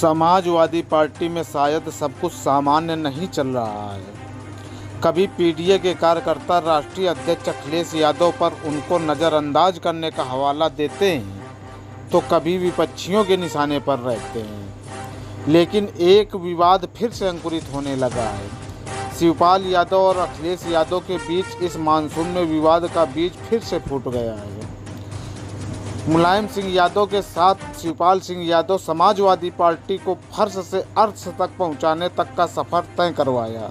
Samajwadi party में शायद सब कुछ सामान्य नहीं चल रहा है। कभी पीडीए के कार्यकर्ता राष्ट्रीय अध्यक्ष अखिलेश यादव पर उनको नज़रअंदाज करने का हवाला देते हैं, तो कभी विपक्षियों के निशाने पर रहते हैं। लेकिन एक विवाद फिर से अंकुरित होने लगा है। शिवपाल यादव और अखिलेश यादव के बीच इस मानसून में विवाद का बीज फिर से फूट गया है। मुलायम सिंह यादव के साथ शिवपाल सिंह यादव समाजवादी पार्टी को फर्श से अर्श तक पहुंचाने तक का सफ़र तय करवाया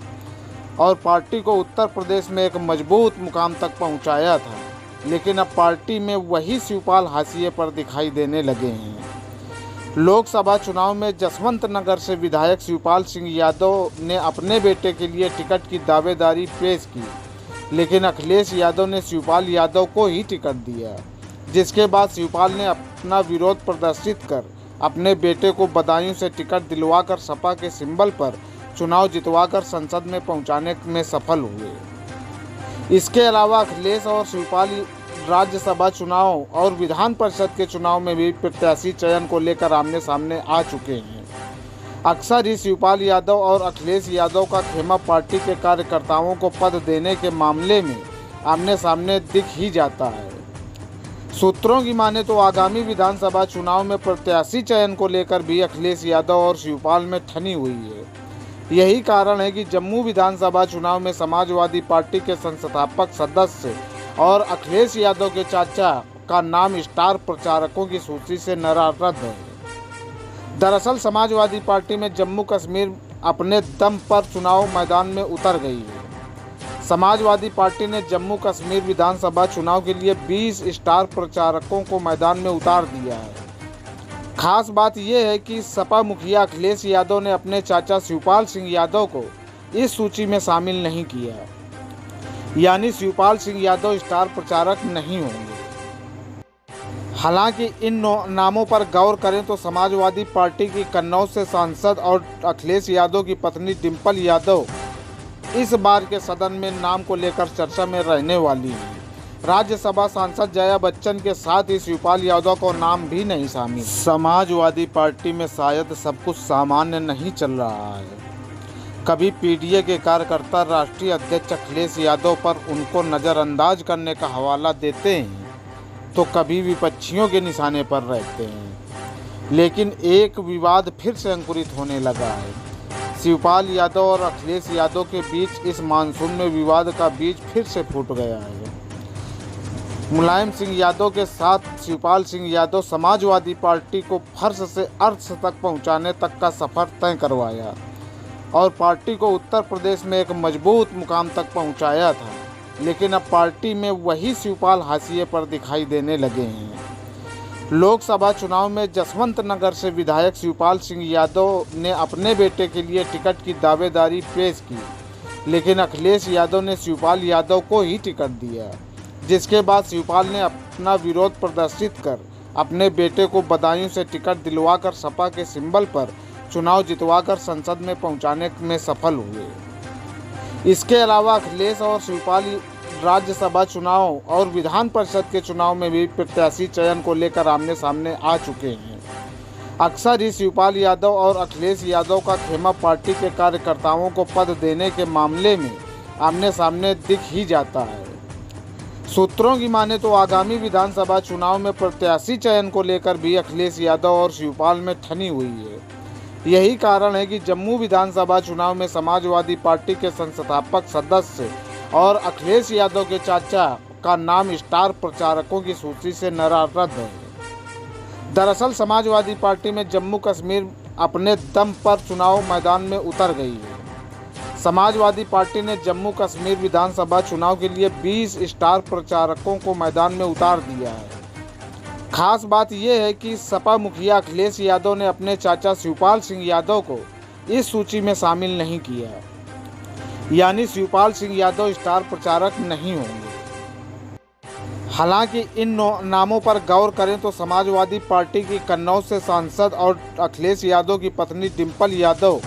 और पार्टी को उत्तर प्रदेश में एक मजबूत मुकाम तक पहुंचाया था। लेकिन अब पार्टी में वही शिवपाल हाशिए पर दिखाई देने लगे हैं। लोकसभा चुनाव में जसवंत नगर से विधायक शिवपाल सिंह यादव ने अपने बेटे के लिए टिकट की दावेदारी पेश की, लेकिन अखिलेश यादव ने शिवपाल यादव को ही टिकट दिया, जिसके बाद शिवपाल ने अपना विरोध प्रदर्शित कर अपने बेटे को बदायूं से टिकट दिलवाकर सपा के सिंबल पर चुनाव जितवाकर संसद में पहुंचाने में सफल हुए। इसके अलावा अखिलेश और शिवपाल राज्यसभा चुनाव और विधान परिषद के चुनाव में भी प्रत्याशी चयन को लेकर आमने सामने आ चुके हैं। अक्सर ही शिवपाल यादव और अखिलेश यादव का खेमा पार्टी के कार्यकर्ताओं को पद देने के मामले में आमने सामने दिख ही जाता है। सूत्रों की माने तो आगामी विधानसभा चुनाव में प्रत्याशी चयन को लेकर भी अखिलेश यादव और शिवपाल में ठनी हुई है। यही कारण है कि जम्मू विधानसभा चुनाव में समाजवादी पार्टी के संस्थापक सदस्य और अखिलेश यादव के चाचा का नाम स्टार प्रचारकों की सूची से नाराज है। दरअसल समाजवादी पार्टी में जम्मू कश्मीर अपने दम पर चुनाव मैदान में उतर गई है। समाजवादी पार्टी ने जम्मू कश्मीर विधानसभा चुनाव के लिए 20 स्टार प्रचारकों को मैदान में उतार दिया है। खास बात यह है कि सपा मुखिया अखिलेश यादव ने अपने चाचा शिवपाल सिंह यादव को इस सूची में शामिल नहीं किया, यानी शिवपाल सिंह यादव स्टार प्रचारक नहीं होंगे। हालांकि इन नामों पर गौर करें तो समाजवादी पार्टी की कन्नौज से सांसद और अखिलेश यादव की पत्नी डिंपल यादव इस बार के सदन में नाम को लेकर चर्चा में रहने वाली है। राज्यसभा सांसद जया बच्चन के साथ ही शिवपाल यादव को नाम भी नहीं शामिल। समाजवादी पार्टी में शायद सब कुछ सामान्य नहीं चल रहा है। कभी पीडीए के कार्यकर्ता राष्ट्रीय अध्यक्ष अखिलेश यादव पर उनको नज़रअंदाज करने का हवाला देते हैं, तो कभी विपक्षियों के निशाने पर रहते हैं। लेकिन एक विवाद फिर से अंकुरित होने लगा है। शिवपाल यादव और अखिलेश यादव के बीच इस मानसून में विवाद का बीज फिर से फूट गया है। मुलायम सिंह यादव के साथ शिवपाल सिंह यादव समाजवादी पार्टी को फर्श से अर्श तक पहुंचाने तक का सफ़र तय करवाया और पार्टी को उत्तर प्रदेश में एक मजबूत मुकाम तक पहुंचाया था। लेकिन अब पार्टी में वही शिवपाल हाशिए पर दिखाई देने लगे हैं। लोकसभा चुनाव में जसवंत नगर से विधायक शिवपाल सिंह यादव ने अपने बेटे के लिए टिकट की दावेदारी पेश की, लेकिन अखिलेश यादव ने शिवपाल यादव को ही टिकट दिया, जिसके बाद शिवपाल ने अपना विरोध प्रदर्शित कर अपने बेटे को बदायूं से टिकट दिलवाकर सपा के सिंबल पर चुनाव जितवाकर संसद में पहुंचाने में सफल हुए। इसके अलावा अखिलेश और शिवपाल राज्यसभा चुनाव और विधान परिषद के चुनाव में भी प्रत्याशी चयन को लेकर आमने सामने आ चुके हैं। अक्सर ही शिवपाल यादव और अखिलेश यादव का खेमा पार्टी के कार्यकर्ताओं को पद देने के मामले में आमने सामने दिख ही जाता है। सूत्रों की माने तो आगामी विधानसभा चुनाव में प्रत्याशी चयन को लेकर भी अखिलेश यादव और शिवपाल में ठनी हुई है। यही कारण है कि जम्मू विधानसभा चुनाव में समाजवादी पार्टी के संस्थापक सदस्य और अखिलेश यादव के चाचा का नाम स्टार प्रचारकों की सूची से नाराज है। दरअसल समाजवादी पार्टी में जम्मू कश्मीर अपने दम पर चुनाव मैदान में उतर गई है। समाजवादी पार्टी ने जम्मू कश्मीर विधानसभा चुनाव के लिए 20 स्टार प्रचारकों को मैदान में उतार दिया है। खास बात यह है कि सपा मुखिया अखिलेश यादव ने अपने चाचा शिवपाल सिंह यादव को इस सूची में शामिल नहीं किया, यानी शिवपाल सिंह यादव स्टार प्रचारक नहीं होंगे। हालांकि इन नामों पर गौर करें तो समाजवादी पार्टी की कन्नौज से सांसद और अखिलेश यादव की पत्नी डिंपल यादव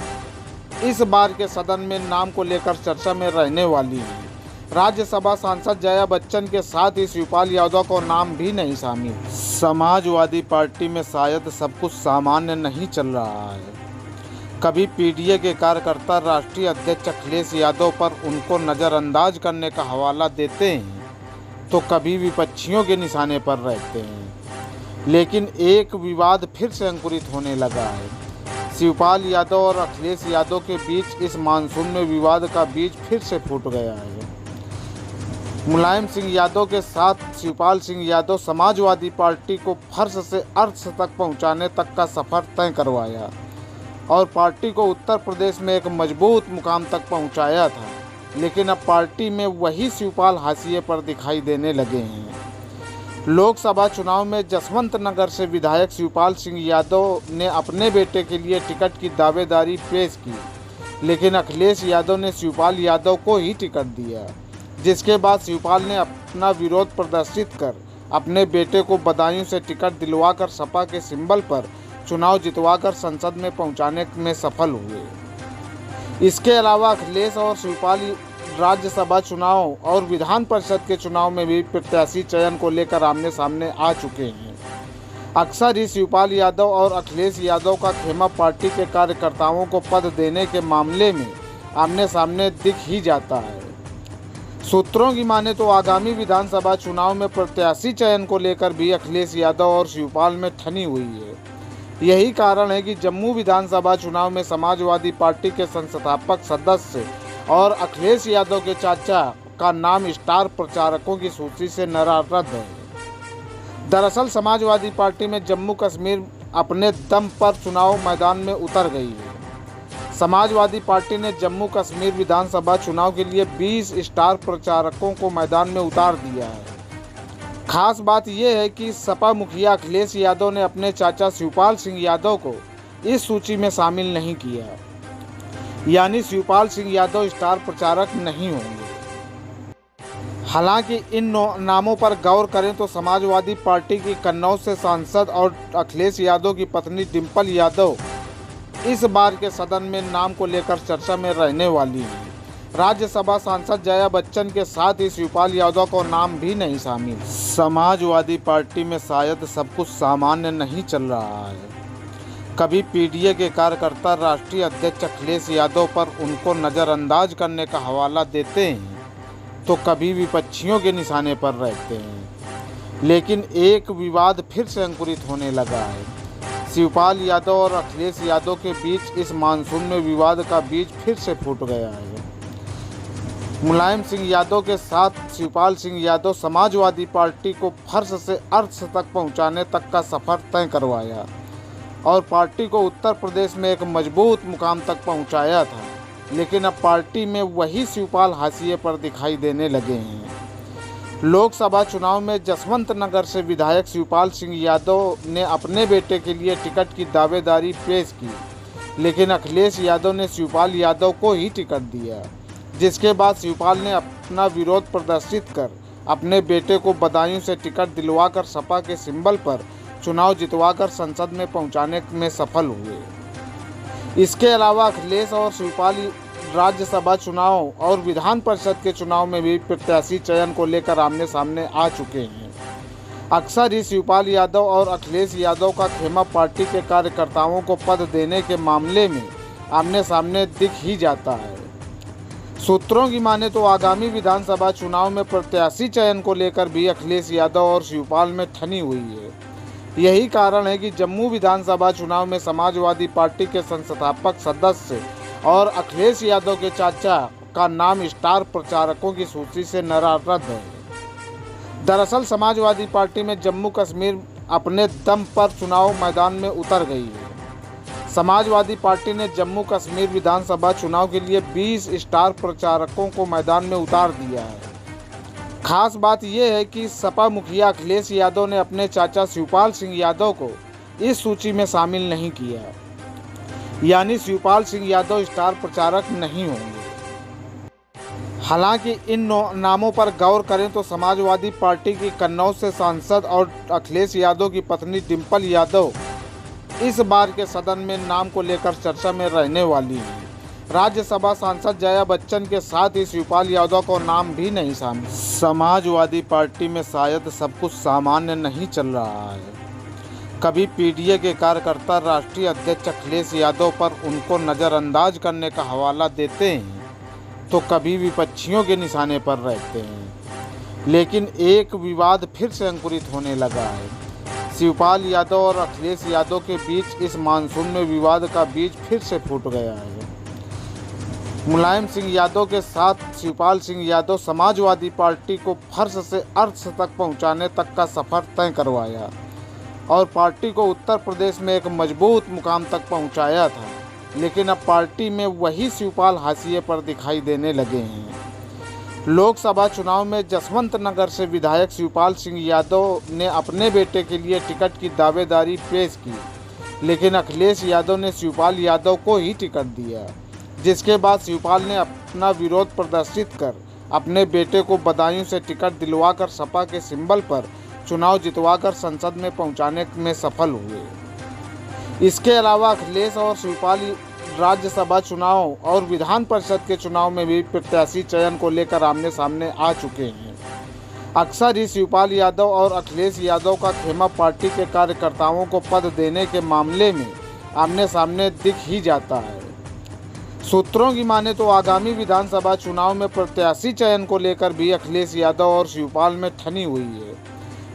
इस बार के सदन में नाम को लेकर चर्चा में रहने वाली है। राज्यसभा सांसद जया बच्चन के साथ ही शिवपाल यादव का नाम भी नहीं शामिल। समाजवादी पार्टी में शायद सब कुछ सामान्य नहीं चल रहा है। कभी पीडीए के कार्यकर्ता राष्ट्रीय अध्यक्ष अखिलेश यादव पर उनको नज़रअंदाज करने का हवाला देते हैं, तो कभी विपक्षियों के निशाने पर रहते हैं। लेकिन एक विवाद फिर से अंकुरित होने लगा है। शिवपाल यादव और अखिलेश यादव के बीच इस मानसून में विवाद का बीज फिर से फूट गया है। मुलायम सिंह यादव के साथ शिवपाल सिंह यादव समाजवादी पार्टी को फर्श से अर्श तक पहुंचाने तक का सफ़र तय करवाया और पार्टी को उत्तर प्रदेश में एक मजबूत मुकाम तक पहुंचाया था। लेकिन अब पार्टी में वही शिवपाल हाशिए पर दिखाई देने लगे हैं। लोकसभा चुनाव में जसवंत नगर से विधायक शिवपाल सिंह यादव ने अपने बेटे के लिए टिकट की दावेदारी पेश की, लेकिन अखिलेश यादव ने शिवपाल यादव को ही टिकट दिया, जिसके बाद शिवपाल ने अपना विरोध प्रदर्शित कर अपने बेटे को बदायूं से टिकट दिलवाकर सपा के सिंबल पर चुनाव जितवाकर संसद में पहुंचाने में सफल हुए। इसके अलावा अखिलेश और शिवपाल राज्यसभा चुनाव और विधान परिषद के चुनाव में भी प्रत्याशी चयन को लेकर आमने सामने आ चुके हैं। अक्सर ही शिवपाल यादव और अखिलेश यादव का खेमा पार्टी के कार्यकर्ताओं को पद देने के मामले में आमने सामने दिख ही जाता है। सूत्रों की माने तो आगामी विधानसभा चुनाव में प्रत्याशी चयन को लेकर भी अखिलेश यादव और शिवपाल में ठनी हुई है। यही कारण है कि जम्मू विधानसभा चुनाव में समाजवादी पार्टी के संस्थापक सदस्य और अखिलेश यादव के चाचा का नाम स्टार प्रचारकों की सूची से नाराज है। दरअसल समाजवादी पार्टी में जम्मू कश्मीर अपने दम पर चुनाव मैदान में उतर गई है। समाजवादी पार्टी ने जम्मू कश्मीर विधानसभा चुनाव के लिए 20 स्टार प्रचारकों को मैदान में उतार दिया है। खास बात यह है कि सपा मुखिया अखिलेश यादव ने अपने चाचा शिवपाल सिंह यादव को इस सूची में शामिल नहीं किया, यानी शिवपाल सिंह यादव स्टार प्रचारक नहीं होंगे। हालांकि इन नामों पर गौर करें तो समाजवादी पार्टी की कन्नौज से सांसद और अखिलेश यादव की पत्नी डिंपल यादव इस बार के सदन में नाम को लेकर चर्चा में रहने वाली है। राज्यसभा सांसद जया बच्चन के साथ ही शिवपाल यादव का नाम भी नहीं शामिल। समाजवादी पार्टी में शायद सब कुछ सामान्य नहीं चल रहा है। कभी पीडीए के कार्यकर्ता राष्ट्रीय अध्यक्ष अखिलेश यादव पर उनको नज़रअंदाज करने का हवाला देते हैं, तो कभी विपक्षियों के निशाने पर रहते हैं। लेकिन एक विवाद फिर से अंकुरित होने लगा है। शिवपाल यादव और अखिलेश यादव के बीच इस मानसून में विवाद का बीज फिर से फूट गया है। मुलायम सिंह यादव के साथ शिवपाल सिंह यादव समाजवादी पार्टी को फर्श से अर्श तक पहुंचाने तक का सफ़र तय करवाया और पार्टी को उत्तर प्रदेश में एक मजबूत मुकाम तक पहुंचाया था। लेकिन अब पार्टी में वही शिवपाल हाशिए पर दिखाई देने लगे हैं। लोकसभा चुनाव में जसवंत नगर से विधायक शिवपाल सिंह यादव ने अपने बेटे के लिए टिकट की दावेदारी पेश की, लेकिन अखिलेश यादव ने शिवपाल यादव को ही टिकट दिया, जिसके बाद शिवपाल ने अपना विरोध प्रदर्शित कर अपने बेटे को बदायूं से टिकट दिलवाकर सपा के सिंबल पर चुनाव जितवाकर संसद में पहुंचाने में सफल हुए। इसके अलावा अखिलेश और शिवपाल राज्यसभा चुनाव और विधान परिषद के चुनाव में भी प्रत्याशी चयन को लेकर आमने सामने आ चुके हैं। अक्सर ही शिवपाल यादव और अखिलेश यादव का खेमा पार्टी के कार्यकर्ताओं को पद देने के मामले में आमने सामने दिख ही जाता है। सूत्रों की माने तो आगामी विधानसभा चुनाव में प्रत्याशी चयन को लेकर भी अखिलेश यादव और शिवपाल में ठनी हुई है। यही कारण है कि जम्मू विधानसभा चुनाव में समाजवादी पार्टी के संस्थापक सदस्य और अखिलेश यादव के चाचा का नाम स्टार प्रचारकों की सूची से नाराज है। दरअसल समाजवादी पार्टी में जम्मू कश्मीर अपने दम पर चुनाव मैदान में उतर गई है। समाजवादी पार्टी ने जम्मू कश्मीर विधानसभा चुनाव के लिए 20 स्टार प्रचारकों को मैदान में उतार दिया है। खास बात यह है कि सपा मुखिया अखिलेश यादव ने अपने चाचा शिवपाल सिंह यादव को इस सूची में शामिल नहीं किया, यानी शिवपाल सिंह यादव स्टार प्रचारक नहीं होंगे। हालांकि इन नामों पर गौर करें तो समाजवादी पार्टी की कन्नौज से सांसद और अखिलेश यादव की पत्नी डिंपल यादव इस बार के सदन में नाम को लेकर चर्चा में रहने वाली है। राज्यसभा सांसद जया बच्चन के साथ ही शिवपाल यादव को नाम भी नहीं शामिल। समाजवादी पार्टी में शायद सब कुछ सामान्य नहीं चल रहा है। कभी पीडीए के कार्यकर्ता राष्ट्रीय अध्यक्ष अखिलेश यादव पर उनको नज़रअंदाज करने का हवाला देते हैं तो कभी विपक्षियों के निशाने पर रहते हैं। लेकिन एक विवाद फिर से अंकुरित होने लगा है। शिवपाल यादव और अखिलेश यादव के बीच इस मानसून में विवाद का बीज फिर से फूट गया है। मुलायम सिंह यादव के साथ शिवपाल सिंह यादव समाजवादी पार्टी को फर्श से अर्श तक पहुंचाने तक का सफ़र तय करवाया और पार्टी को उत्तर प्रदेश में एक मजबूत मुकाम तक पहुंचाया था। लेकिन अब पार्टी में वही शिवपाल हाशिए पर दिखाई देने लगे हैं। लोकसभा चुनाव में जसवंत नगर से विधायक शिवपाल सिंह यादव ने अपने बेटे के लिए टिकट की दावेदारी पेश की, लेकिन अखिलेश यादव ने शिवपाल यादव को ही टिकट दिया, जिसके बाद शिवपाल ने अपना विरोध प्रदर्शित कर अपने बेटे को बदायूं से टिकट दिलवाकर सपा के सिंबल पर चुनाव जितवाकर संसद में पहुंचाने में सफल हुए। इसके अलावा अखिलेश और शिवपाल राज्यसभा चुनाव और विधान परिषद के चुनाव में भी प्रत्याशी चयन को लेकर आमने सामने आ चुके हैं। अक्सर ही शिवपाल यादव और अखिलेश यादव का खेमा पार्टी के कार्यकर्ताओं को पद देने के मामले में आमने सामने दिख ही जाता है। सूत्रों की माने तो आगामी विधानसभा चुनाव में प्रत्याशी चयन को लेकर भी अखिलेश यादव और शिवपाल में ठनी हुई है।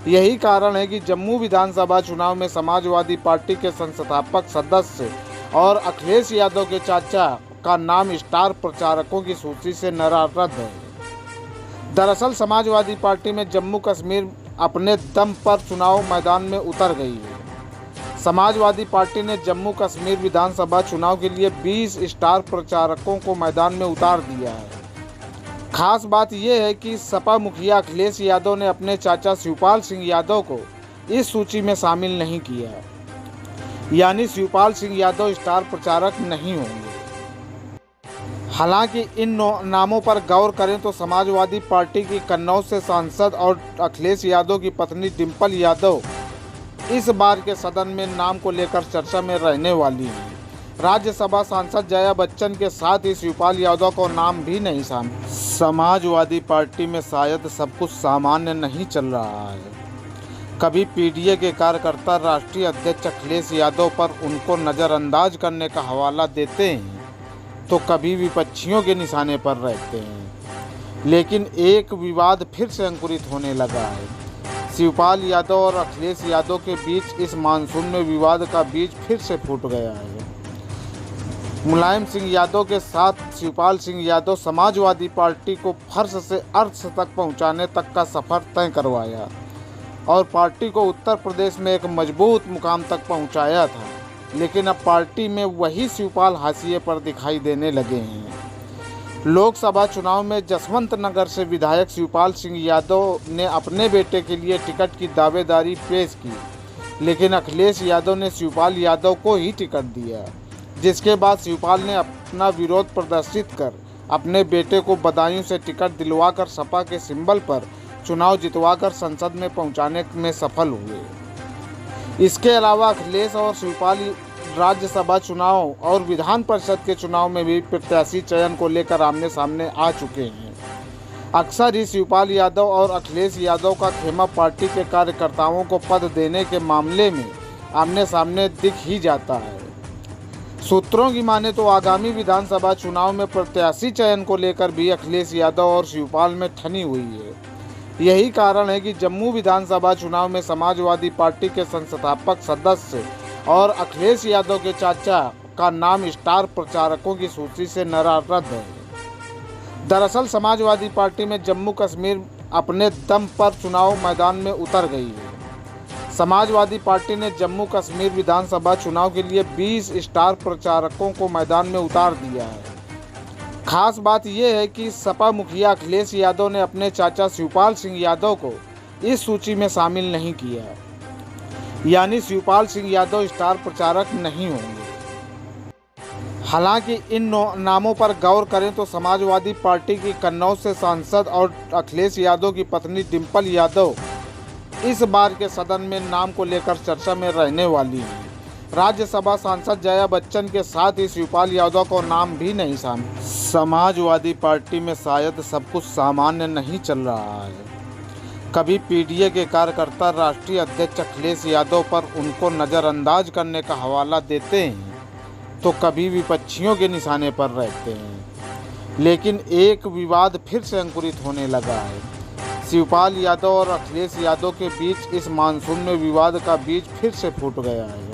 यही कारण है कि जम्मू विधानसभा चुनाव में समाजवादी पार्टी के संस्थापक सदस्य और अखिलेश यादव के चाचा का नाम स्टार प्रचारकों की सूची से नाराज है। दरअसल समाजवादी पार्टी में जम्मू कश्मीर अपने दम पर चुनाव मैदान में उतर गई है। समाजवादी पार्टी ने जम्मू कश्मीर विधानसभा चुनाव के लिए 20 स्टार प्रचारकों को मैदान में उतार दिया है। खास बात यह है कि सपा मुखिया अखिलेश यादव ने अपने चाचा शिवपाल सिंह यादव को इस सूची में शामिल नहीं किया, यानी शिवपाल सिंह यादव स्टार प्रचारक नहीं होंगे। हालांकि इन नामों पर गौर करें तो समाजवादी पार्टी की कन्नौज से सांसद और अखिलेश यादव की पत्नी डिंपल यादव इस बार के सदन में नाम को लेकर चर्चा में रहने वाली हैं। राज्यसभा सांसद जया बच्चन के साथ ही शिवपाल यादव को नाम भी नहीं शामिल। समाजवादी पार्टी में शायद सब कुछ सामान्य नहीं चल रहा है। कभी पीडीए के कार्यकर्ता राष्ट्रीय अध्यक्ष अखिलेश यादव पर उनको नज़रअंदाज करने का हवाला देते हैं तो कभी विपक्षियों के निशाने पर रहते हैं। लेकिन एक विवाद फिर से अंकुरित होने लगा है। शिवपाल यादव और अखिलेश यादव के बीच इस मानसून में विवाद का बीज फिर से फूट गया है। मुलायम सिंह यादव के साथ शिवपाल सिंह यादव समाजवादी पार्टी को फर्श से अर्श तक पहुंचाने तक का सफ़र तय करवाया और पार्टी को उत्तर प्रदेश में एक मजबूत मुकाम तक पहुंचाया था। लेकिन अब पार्टी में वही शिवपाल हाशिए पर दिखाई देने लगे हैं। लोकसभा चुनाव में जसवंत नगर से विधायक शिवपाल सिंह यादव ने अपने बेटे के लिए टिकट की दावेदारी पेश की, लेकिन अखिलेश यादव ने शिवपाल यादव को ही टिकट दिया, जिसके बाद शिवपाल ने अपना विरोध प्रदर्शित कर अपने बेटे को बदायूं से टिकट दिलवाकर सपा के सिंबल पर चुनाव जितवाकर संसद में पहुंचाने में सफल हुए। इसके अलावा अखिलेश और शिवपाल राज्यसभा चुनाव और विधान परिषद के चुनाव में भी प्रत्याशी चयन को लेकर आमने सामने आ चुके हैं। अक्सर ही शिवपाल यादव और अखिलेश यादव का खेमा पार्टी के कार्यकर्ताओं को पद देने के मामले में आमने सामने दिख ही जाता है। सूत्रों की माने तो आगामी विधानसभा चुनाव में प्रत्याशी चयन को लेकर भी अखिलेश यादव और शिवपाल में ठनी हुई है। यही कारण है कि जम्मू विधानसभा चुनाव में समाजवादी पार्टी के संस्थापक सदस्य और अखिलेश यादव के चाचा का नाम स्टार प्रचारकों की सूची से नाराज है। दरअसल समाजवादी पार्टी में जम्मू कश्मीर अपने दम पर चुनाव मैदान में उतर गई है। समाजवादी पार्टी ने जम्मू कश्मीर विधानसभा चुनाव के लिए 20 स्टार प्रचारकों को मैदान में उतार दिया है। खास बात यह है कि सपा मुखिया अखिलेश यादव ने अपने चाचा शिवपाल सिंह यादव को इस सूची में शामिल नहीं किया, यानी शिवपाल सिंह यादव स्टार प्रचारक नहीं होंगे। हालांकि इन नामों पर गौर करें तो समाजवादी पार्टी की कन्नौज से सांसद और अखिलेश यादव की पत्नी डिंपल यादव इस बार के सदन में नाम को लेकर चर्चा में रहने वाली हैं। राज्यसभा सांसद जया बच्चन के साथ ही शिवपाल यादव का नाम भी नहीं शामिल। समाजवादी पार्टी में शायद सब कुछ सामान्य नहीं चल रहा है। कभी पीडीए के कार्यकर्ता राष्ट्रीय अध्यक्ष अखिलेश यादव पर उनको नज़रअंदाज करने का हवाला देते हैं तो कभी विपक्षियों के निशाने पर रहते हैं। लेकिन एक विवाद फिर से अंकुरित होने लगा है। शिवपाल यादव और अखिलेश यादव के बीच इस मानसून में विवाद का बीज फिर से फूट गया है।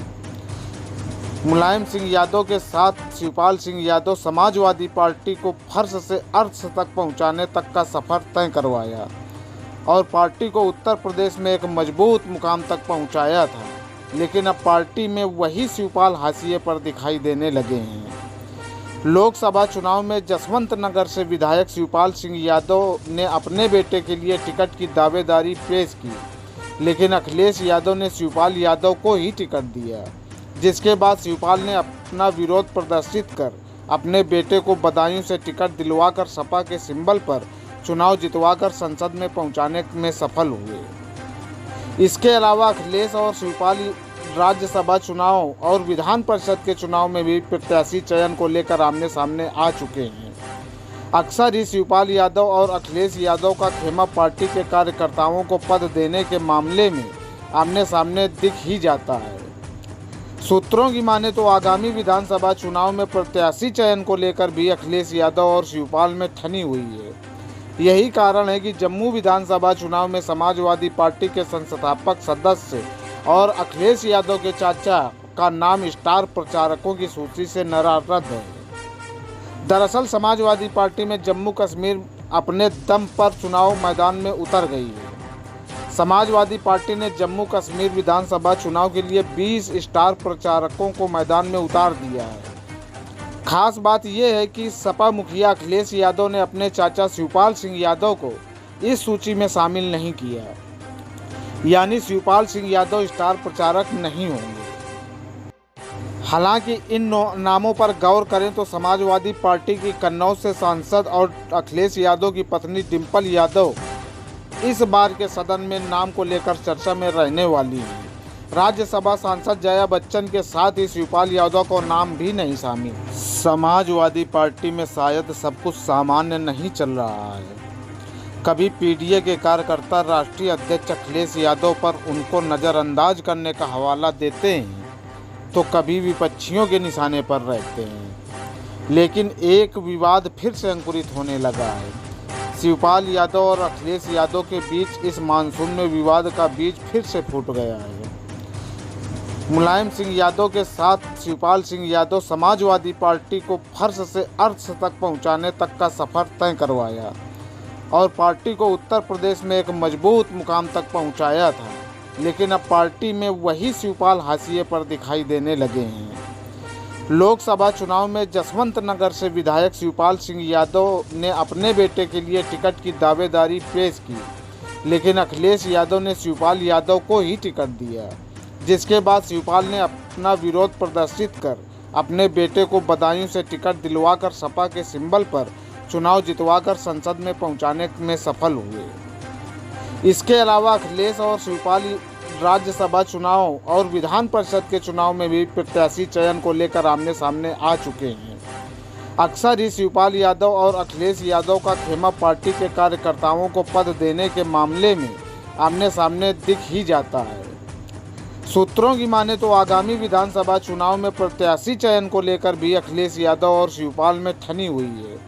मुलायम सिंह यादव के साथ शिवपाल सिंह यादव समाजवादी पार्टी को फर्श से अर्श तक पहुंचाने तक का सफ़र तय करवाया और पार्टी को उत्तर प्रदेश में एक मजबूत मुकाम तक पहुंचाया था। लेकिन अब पार्टी में वही शिवपाल हाशिए पर दिखाई देने लगे हैं। लोकसभा चुनाव में जसवंत नगर से विधायक शिवपाल सिंह यादव ने अपने बेटे के लिए टिकट की दावेदारी पेश की, लेकिन अखिलेश यादव ने शिवपाल यादव को ही टिकट दिया, जिसके बाद शिवपाल ने अपना विरोध प्रदर्शित कर अपने बेटे को बदायूं से टिकट दिलवाकर सपा के सिंबल पर चुनाव जितवाकर संसद में पहुंचाने में सफल हुए। इसके अलावा अखिलेश और शिवपाल राज्यसभा चुनाव और विधान परिषद के चुनाव में भी प्रत्याशी चयन को लेकर आमने सामने आ चुके हैं। अक्सर ही शिवपाल यादव और अखिलेश यादव का खेमा पार्टी के कार्यकर्ताओं को पद देने के मामले में आमने सामने दिख ही जाता है। सूत्रों की माने तो आगामी विधानसभा चुनाव में प्रत्याशी चयन को लेकर भी अखिलेश यादव और शिवपाल में ठनी हुई है। यही कारण है कि जम्मू विधानसभा चुनाव में समाजवादी पार्टी के संस्थापक सदस्य और अखिलेश यादव के चाचा का नाम स्टार प्रचारकों की सूची से नाराज है। दरअसल समाजवादी पार्टी में जम्मू कश्मीर अपने दम पर चुनाव मैदान में उतर गई है। समाजवादी पार्टी ने जम्मू कश्मीर विधानसभा चुनाव के लिए 20 स्टार प्रचारकों को मैदान में उतार दिया है। खास बात यह है कि सपा मुखिया अखिलेश यादव ने अपने चाचा शिवपाल सिंह यादव को इस सूची में शामिल नहीं किया, यानी शिवपाल सिंह यादव स्टार प्रचारक नहीं होंगे। हालांकि इन नामों पर गौर करें तो समाजवादी पार्टी की कन्नौज से सांसद और अखिलेश यादव की पत्नी डिंपल यादव इस बार के सदन में नाम को लेकर चर्चा में रहने वाली हैं। राज्यसभा सांसद जया बच्चन के साथ ही शिवपाल यादव का नाम भी नहीं शामिल। समाजवादी पार्टी में शायद सब कुछ सामान्य नहीं चल रहा है। कभी पीडीए के कार्यकर्ता राष्ट्रीय अध्यक्ष अखिलेश यादव पर उनको नज़रअंदाज करने का हवाला देते हैं तो कभी विपक्षियों के निशाने पर रहते हैं। लेकिन एक विवाद फिर से अंकुरित होने लगा है। शिवपाल यादव और अखिलेश यादव के बीच इस मानसून में विवाद का बीज फिर से फूट गया है। मुलायम सिंह यादव के साथ शिवपाल सिंह यादव समाजवादी पार्टी को फर्श से अर्श तक पहुंचाने तक का सफ़र तय करवाया और पार्टी को उत्तर प्रदेश में एक मजबूत मुकाम तक पहुंचाया था। लेकिन अब पार्टी में वही शिवपाल हाशिए पर दिखाई देने लगे हैं। लोकसभा चुनाव में जसवंत नगर से विधायक शिवपाल सिंह यादव ने अपने बेटे के लिए टिकट की दावेदारी पेश की, लेकिन अखिलेश यादव ने शिवपाल यादव को ही टिकट दिया, जिसके बाद शिवपाल ने अपना विरोध प्रदर्शित कर अपने बेटे को बदायूं से टिकट दिलवाकर सपा के सिंबल पर चुनाव जितवाकर संसद में पहुंचाने में सफल हुए। इसके अलावा अखिलेश और शिवपाल राज्यसभा चुनाव और विधान परिषद के चुनाव में भी प्रत्याशी चयन को लेकर आमने सामने आ चुके हैं। अक्सर ही शिवपाल यादव और अखिलेश यादव का खेमा पार्टी के कार्यकर्ताओं को पद देने के मामले में आमने सामने दिख ही जाता है। सूत्रों की माने तो आगामी विधानसभा चुनाव में प्रत्याशी चयन को लेकर भी अखिलेश यादव और शिवपाल में ठनी हुई है।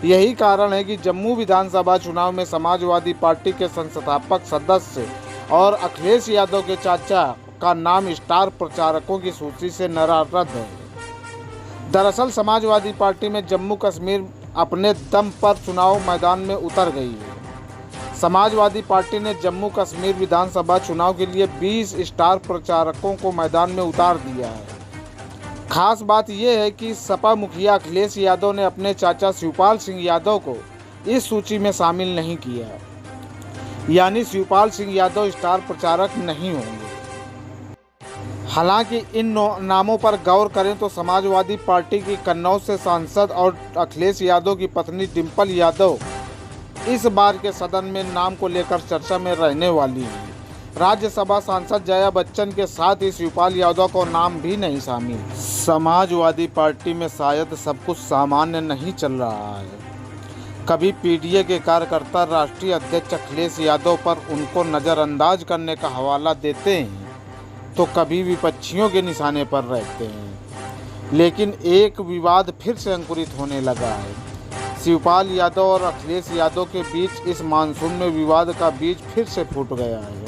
यही कारण है कि जम्मू विधानसभा चुनाव में समाजवादी पार्टी के संस्थापक सदस्य और अखिलेश यादव के चाचा का नाम स्टार प्रचारकों की सूची से नाराज है। दरअसल समाजवादी पार्टी में जम्मू कश्मीर अपने दम पर चुनाव मैदान में उतर गई है। समाजवादी पार्टी ने जम्मू कश्मीर विधानसभा चुनाव के लिए 20 स्टार प्रचारकों को मैदान में उतार दिया है। खास बात यह है कि सपा मुखिया अखिलेश यादव ने अपने चाचा शिवपाल सिंह यादव को इस सूची में शामिल नहीं किया, यानी शिवपाल सिंह यादव स्टार प्रचारक नहीं होंगे। हालांकि इन नामों पर गौर करें तो समाजवादी पार्टी की कन्नौज से सांसद और अखिलेश यादव की पत्नी डिंपल यादव इस बार के सदन में नाम को लेकर चर्चा में रहने वाली हैं। राज्यसभा सांसद जया बच्चन के साथ ही शिवपाल यादव को नाम भी नहीं शामिल। समाजवादी पार्टी में शायद सब कुछ सामान्य नहीं चल रहा है। कभी पीडीए के कार्यकर्ता राष्ट्रीय अध्यक्ष अखिलेश यादव पर उनको नज़रअंदाज करने का हवाला देते हैं, तो कभी विपक्षियों के निशाने पर रहते हैं। लेकिन एक विवाद फिर से अंकुरित होने लगा है। शिवपाल यादव और अखिलेश यादव के बीच इस मानसून में विवाद का बीज फिर से फूट गया है।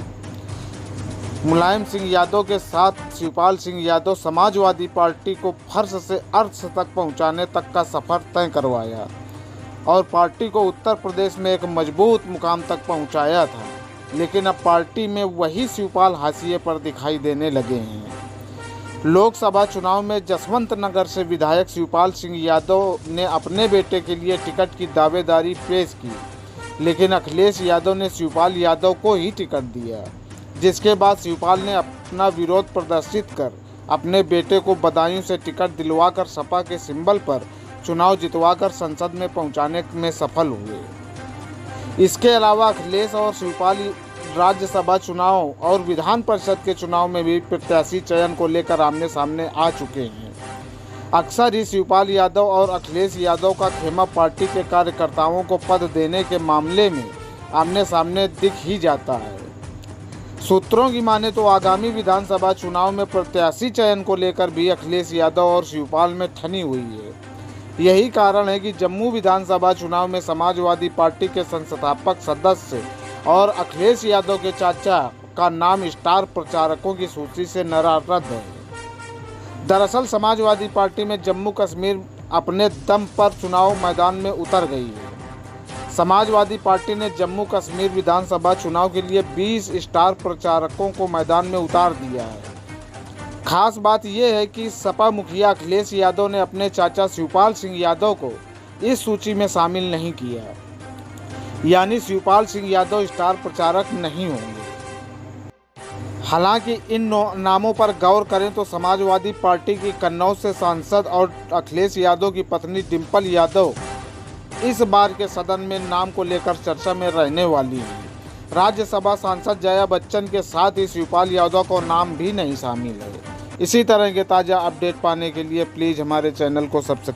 मुलायम सिंह यादव के साथ शिवपाल सिंह यादव समाजवादी पार्टी को फर्श से अर्श तक पहुंचाने तक का सफर तय करवाया और पार्टी को उत्तर प्रदेश में एक मजबूत मुकाम तक पहुंचाया था। लेकिन अब पार्टी में वही शिवपाल हाशिए पर दिखाई देने लगे हैं। लोकसभा चुनाव में जसवंत नगर से विधायक शिवपाल सिंह यादव ने अपने बेटे के लिए टिकट की दावेदारी पेश की, लेकिन अखिलेश यादव ने शिवपाल यादव को ही टिकट दिया, जिसके बाद शिवपाल ने अपना विरोध प्रदर्शित कर अपने बेटे को बदायूं से टिकट दिलवाकर सपा के सिंबल पर चुनाव जितवाकर संसद में पहुंचाने में सफल हुए। इसके अलावा अखिलेश और शिवपाल राज्यसभा चुनाव और विधान परिषद के चुनाव में भी प्रत्याशी चयन को लेकर आमने सामने आ चुके हैं। अक्सर ही शिवपाल यादव और अखिलेश यादव का खेमा पार्टी के कार्यकर्ताओं को पद देने के मामले में आमने सामने दिख ही जाता है। सूत्रों की माने तो आगामी विधानसभा चुनाव में प्रत्याशी चयन को लेकर भी अखिलेश यादव और शिवपाल में ठनी हुई है। यही कारण है कि जम्मू विधानसभा चुनाव में समाजवादी पार्टी के संस्थापक सदस्य और अखिलेश यादव के चाचा का नाम स्टार प्रचारकों की सूची से नाराज है। दरअसल समाजवादी पार्टी में जम्मू कश्मीर अपने दम पर चुनाव मैदान में उतर गई है। समाजवादी पार्टी ने जम्मू कश्मीर विधानसभा चुनाव के लिए 20 स्टार प्रचारकों को मैदान में उतार दिया है। खास बात यह है कि सपा मुखिया अखिलेश यादव ने अपने चाचा शिवपाल सिंह यादव को इस सूची में शामिल नहीं किया, यानी शिवपाल सिंह यादव स्टार प्रचारक नहीं होंगे। हालांकि इन नामों पर गौर करें तो समाजवादी पार्टी की कन्नौज से सांसद और अखिलेश यादव की पत्नी डिंपल यादव इस बार के सदन में नाम को लेकर चर्चा में रहने वाली है। राज्यसभा सांसद जया बच्चन के साथ ही शिवपाल यादव को नाम भी नहीं शामिल है। इसी तरह के ताज़ा अपडेट पाने के लिए प्लीज़ हमारे चैनल को सब्सक्राइब